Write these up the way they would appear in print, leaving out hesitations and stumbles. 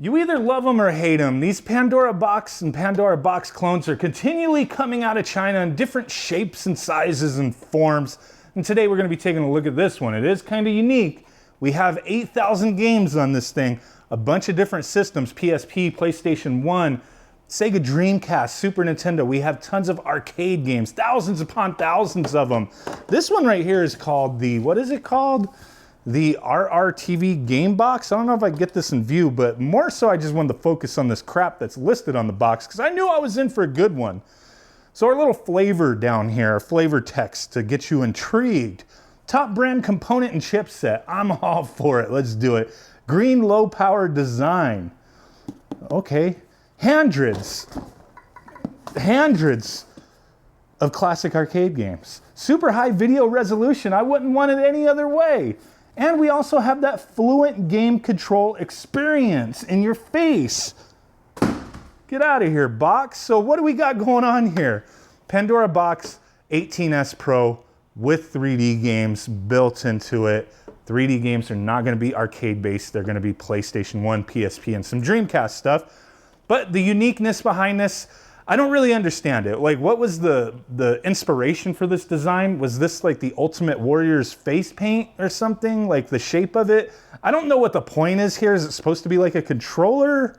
You either love them or hate them. These Pandora box and Pandora box clones are continually coming out of China in different shapes and sizes and forms. And today we're going to be taking a look at this one. It is kind of unique. We have 8,000 games on this thing, a bunch of different systems, PSP, PlayStation 1, Sega Dreamcast, Super Nintendo. We have tons of arcade games, thousands upon thousands of them. This one right here is called the, what is it called? The RRTV game box. I don't know if I get this in view, but more so I just wanted to focus on this crap that's listed on the box because I knew I was in for a good one. So our little flavor down here, flavor text to get you intrigued. Top brand component and chipset. I'm all for it. Let's do it. Green low power design. Okay. Hundreds of classic arcade games. Super high video resolution. I wouldn't want it any other way. And we also have that fluent game control experience in your face. Get out of here, box. So what do we got going on here? Pandora box 18S Pro with 3D games built into it. 3D games are not going to be arcade based. They're going to be PlayStation 1, PSP, and some Dreamcast stuff. But the uniqueness behind this, I don't really understand it. Like, what was the inspiration for this design? Was this like the Ultimate Warrior's face paint or something? Like the shape of it? I don't know what the point is here. Is it supposed to be like a controller?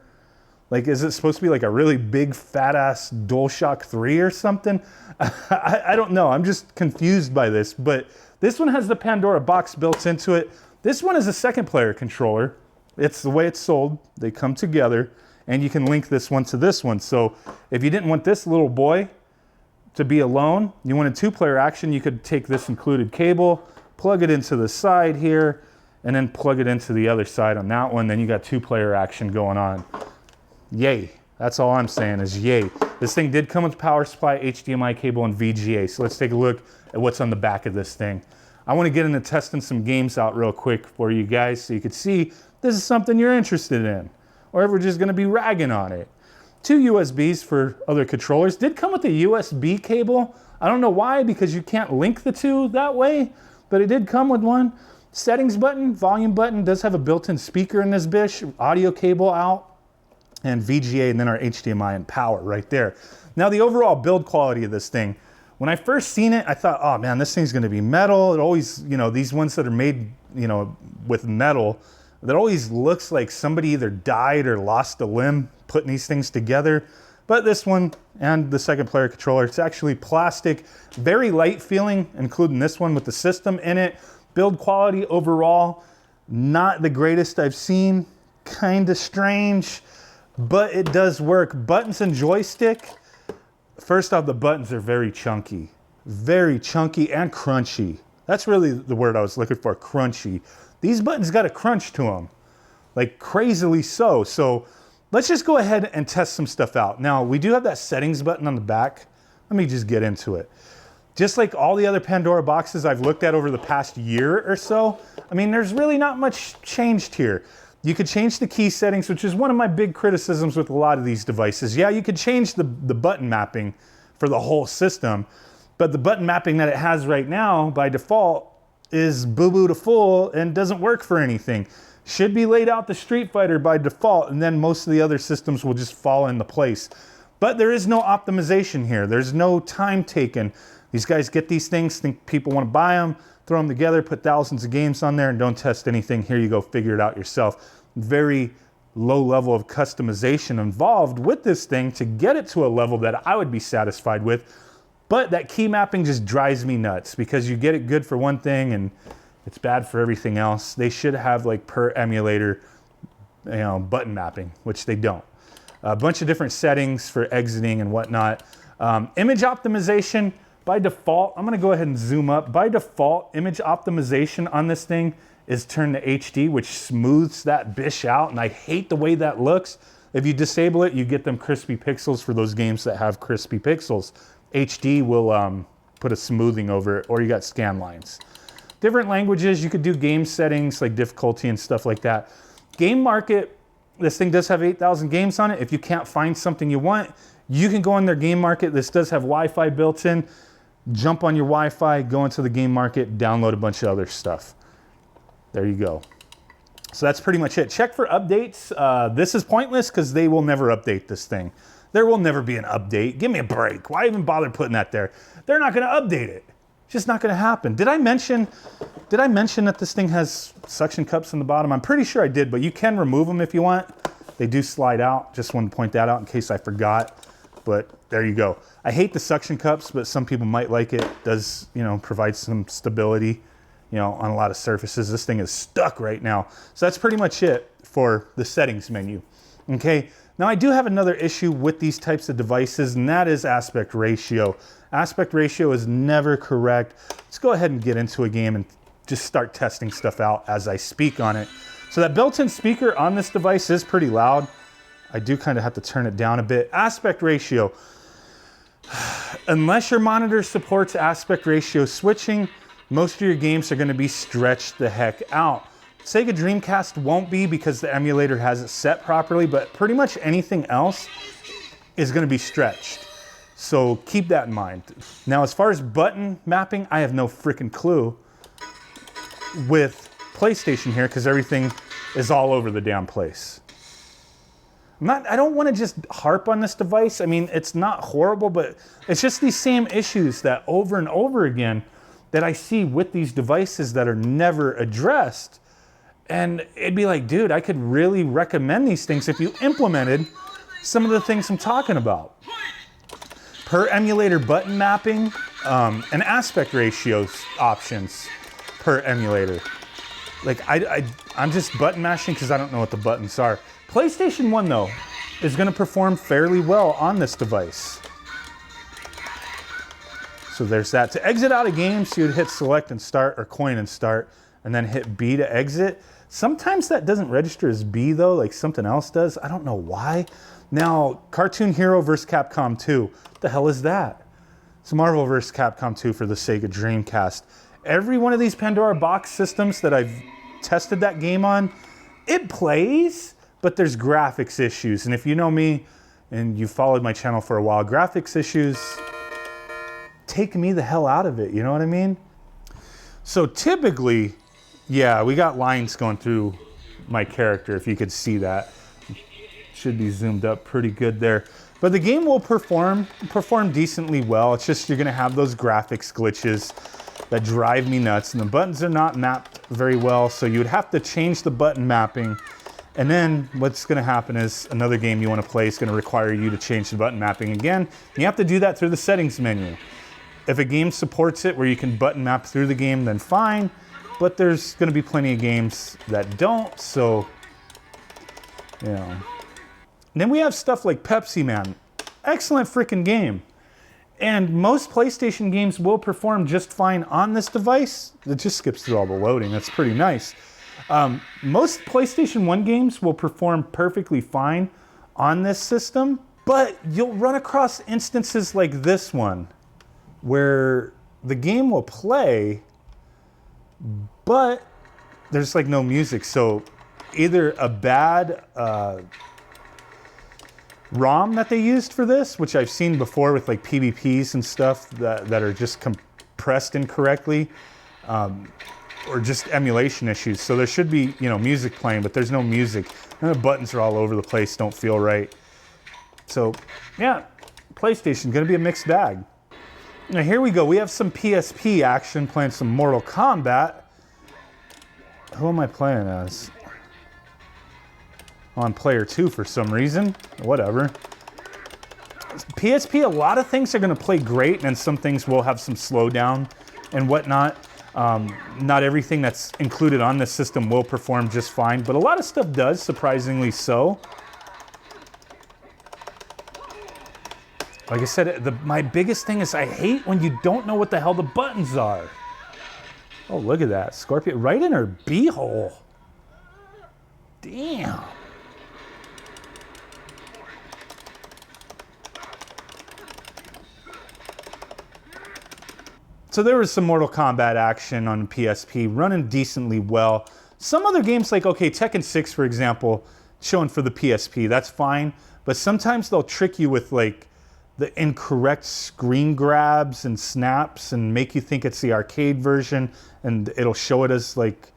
Like, is it supposed to be like a really big fat ass DualShock 3 or something? I don't know. I'm just confused by this. But this one has the Pandora box built into it. This one is a second player controller. It's the way it's sold. They come together. And you can link this one to this one. So if you didn't want this little boy to be alone, you wanted two-player action, you could take this included cable, plug it into the side here, and then plug it into the other side on that one. Then you got two-player action going on. Yay. That's all I'm saying is yay. This thing did come with power supply, HDMI cable, and VGA. So let's take a look at what's on the back of this thing. I want to get into testing some games out real quick for you guys so you can see this is something you're interested in. Or if we're just going to be ragging on it. 2 USBs for other controllers. Did come with a USB cable. I don't know why, because you can't link the two that way, but it did come with one. Settings button, volume button, does have a built-in speaker in this bish, audio cable out, and VGA, and then our HDMI and power right there. Now the overall build quality of this thing, when I first seen it, I thought, oh man, this thing's going to be metal. It always, you know, these ones that are made, you know, with metal, that always looks like somebody either died or lost a limb putting these things together. But this one and the second player controller, it's actually plastic, very light feeling, including this one with the system in it. Build quality overall, not the greatest I've seen, kind of strange, but it does work. Buttons and joystick, first off, the buttons are very chunky and crunchy. That's really the word I was looking for, crunchy. These buttons got a crunch to them, like crazily so. So let's just go ahead and test some stuff out. Now, we do have that settings button on the back. Let me just get into it. Just like all the other Pandora boxes I've looked at over the past year or so, I mean, there's really not much changed here. You could change the key settings, which is one of my big criticisms with a lot of these devices. Yeah, you could change the button mapping for the whole system, but the button mapping that it has right now by default is boo-boo to full and doesn't work for anything. Should be laid out the Street Fighter by default, and then most of the other systems will just fall into place. But there is no optimization here. There's no time taken. These guys get these things, think people want to buy them, throw them together, put thousands of games on there, and don't test anything. Here you go, figure it out yourself. Very low level of customization involved with this thing to get it to a level that I would be satisfied with. But that key mapping just drives me nuts because you get it good for one thing and it's bad for everything else. They should have like per emulator, you know, button mapping, which they don't. A bunch of different settings for exiting and whatnot. Image optimization by default, I'm gonna go ahead and zoom up. By default, image optimization on this thing is turned to HD, which smooths that bish out, and I hate the way that looks. If you disable it, you get them crispy pixels for those games that have crispy pixels. HD will put a smoothing over it, or you got scan lines. Different languages, you could do game settings like difficulty and stuff like that. Game market, this thing does have 8,000 games on it. If you can't find something you want, you can go on their game market. This does have Wi-Fi built in. Jump on your Wi-Fi, go into the game market, download a bunch of other stuff. There you go. So that's pretty much it. Check for updates. This is pointless because they will never update this thing. There will never be an update. Give me a break. Why even bother putting that there? They're not going to update it. It's just not going to happen. Did I mention that this thing has suction cups in the bottom? I'm pretty sure I did, but you can remove them if you want. They do slide out. Just wanted to point that out in case I forgot. But there you go. I hate the suction cups, but some people might like it. It does, you know, provide some stability, you know, on a lot of surfaces. This thing is stuck right now. So that's pretty much it for the settings menu. Okay. Now I do have another issue with these types of devices, and that is aspect ratio. Aspect ratio is never correct. Let's go ahead and get into a game and just start testing stuff out as I speak on it. So that built-in speaker on this device is pretty loud. I do kind of have to turn it down a bit. Aspect ratio. Unless your monitor supports aspect ratio switching, most of your games are going to be stretched the heck out. Sega Dreamcast won't be because the emulator has it set properly, but pretty much anything else is going to be stretched. So keep that in mind. Now, as far as button mapping, I have no freaking clue with PlayStation here because everything is all over the damn place. I don't want to just harp on this device. I mean, it's not horrible, but it's just these same issues that over and over again that I see with these devices that are never addressed. And it'd be like, dude, I could really recommend these things if you implemented some of the things I'm talking about. Per emulator button mapping and aspect ratios options per emulator. Like I'm just button mashing because I don't know what the buttons are. PlayStation 1 though is going to perform fairly well on this device. So there's that. To exit out of games, you'd hit select and start or coin and start and then hit B to exit. Sometimes that doesn't register as B though, like something else does. I don't know why. Now, Cartoon Hero vs. Capcom 2. What the hell is that? It's Marvel vs. Capcom 2 for the Sega Dreamcast. Every one of these Pandora box systems that I've tested that game on, it plays, but there's graphics issues. And if you know me and you've followed my channel for a while, graphics issues take me the hell out of it, you know what I mean? So typically, yeah, we got lines going through my character, if you could see that. Should be zoomed up pretty good there. But the game will perform decently well. It's just you're gonna have those graphics glitches that drive me nuts, and the buttons are not mapped very well, so you would have to change the button mapping. And then what's gonna happen is another game you wanna play is gonna require you to change the button mapping again. You have to do that through the settings menu. If a game supports it where you can button map through the game, then fine, but there's gonna be plenty of games that don't, so, you know. And then we have stuff like Pepsi Man. Excellent freaking game. And most PlayStation games will perform just fine on this device. It just skips through all the loading. That's pretty nice. Most PlayStation 1 games will perform perfectly fine on this system, but you'll run across instances like this one where the game will play, but there's like no music. So either a bad ROM that they used for this, which I've seen before with like PVPs and stuff that are just compressed incorrectly, or just emulation issues. So there should be, you know, music playing, but there's no music. And the buttons are all over the place, don't feel right. So yeah, PlayStation, gonna be a mixed bag. Now here we go, we have some PSP action, playing some Mortal Kombat. Who am I playing as? On player 2 for some reason, whatever. PSP, a lot of things are gonna play great and some things will have some slowdown and whatnot. Not everything that's included on this system will perform just fine, but a lot of stuff does, surprisingly so. Like I said, my biggest thing is I hate when you don't know what the hell the buttons are. Oh, look at that, Scorpion, right in her beehole. Damn. So there was some Mortal Kombat action on PSP, running decently well. Some other games like, okay, Tekken 6, for example, showing for the PSP, that's fine. But sometimes they'll trick you with like the incorrect screen grabs and snaps and make you think it's the arcade version, and it'll show it as like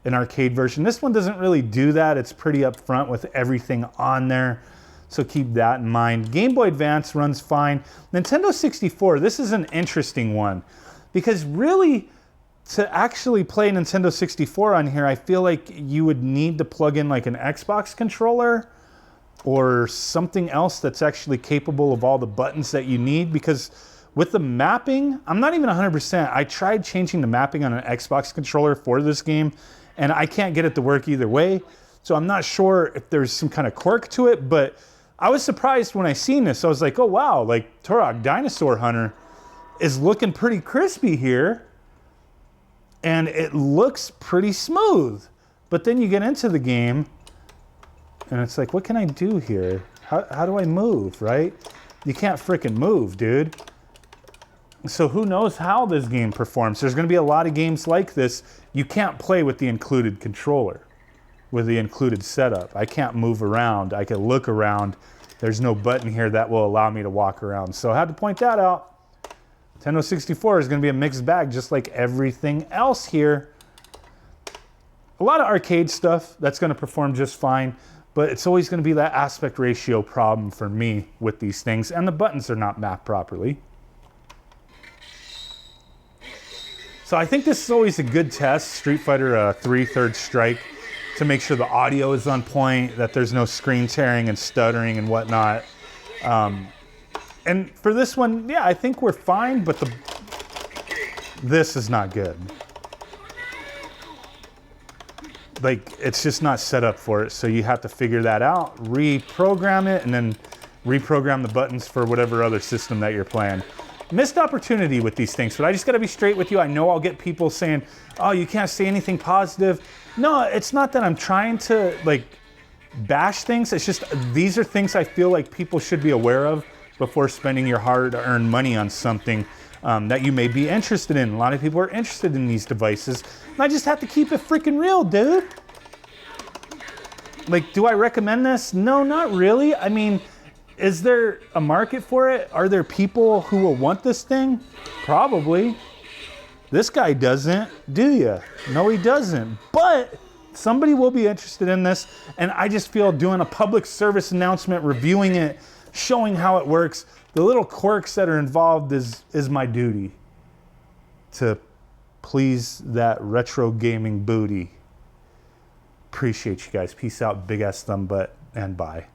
an arcade version. This one doesn't really do that. It's pretty upfront with everything on there. So keep that in mind. Game Boy Advance runs fine. Nintendo 64, this is an interesting one because really to actually play Nintendo 64 on here, I feel like you would need to plug in like an Xbox controller or something else that's actually capable of all the buttons that you need, because with the mapping, I'm not even 100%. I tried changing the mapping on an Xbox controller for this game and I can't get it to work either way. So I'm not sure if there's some kind of quirk to it, but I was surprised when I seen this. I was like, oh wow, like Turok Dinosaur Hunter is looking pretty crispy here and it looks pretty smooth. But then you get into the game and it's like, what can I do here? How do I move, right? You can't freaking move, dude. So who knows how this game performs. There's gonna be a lot of games like this. You can't play with the included controller, with the included setup. I can't move around. I can look around. There's no button here that will allow me to walk around. So I had to point that out. Nintendo 64 is gonna be a mixed bag just like everything else here. A lot of arcade stuff that's gonna perform just fine, but it's always gonna be that aspect ratio problem for me with these things, and the buttons are not mapped properly. So I think this is always a good test, Street Fighter 3 Third Strike, to make sure the audio is on point, that there's no screen tearing and stuttering and whatnot. And for this one, yeah, I think we're fine, but this is not good. Like, it's just not set up for it, so you have to figure that out, reprogram it, and then reprogram the buttons for whatever other system that you're playing. Missed opportunity with these things, but I just gotta be straight with you. I know I'll get people saying, oh, you can't say anything positive. No, it's not that I'm trying to like bash things. It's just, these are things I feel like people should be aware of before spending your hard-earned money on something that you may be interested in. A lot of people are interested in these devices, and I just have to keep it freaking real, dude. Like, do I recommend this? No, not really. I mean, is there a market for it? Are there people who will want this thing? Probably. This guy doesn't, do you? No, he doesn't. But somebody will be interested in this, and I just feel doing a public service announcement, reviewing it, showing how it works, the little quirks that are involved is my duty to please that retro gaming booty. Appreciate you guys. Peace out, big ass thumb butt, and bye.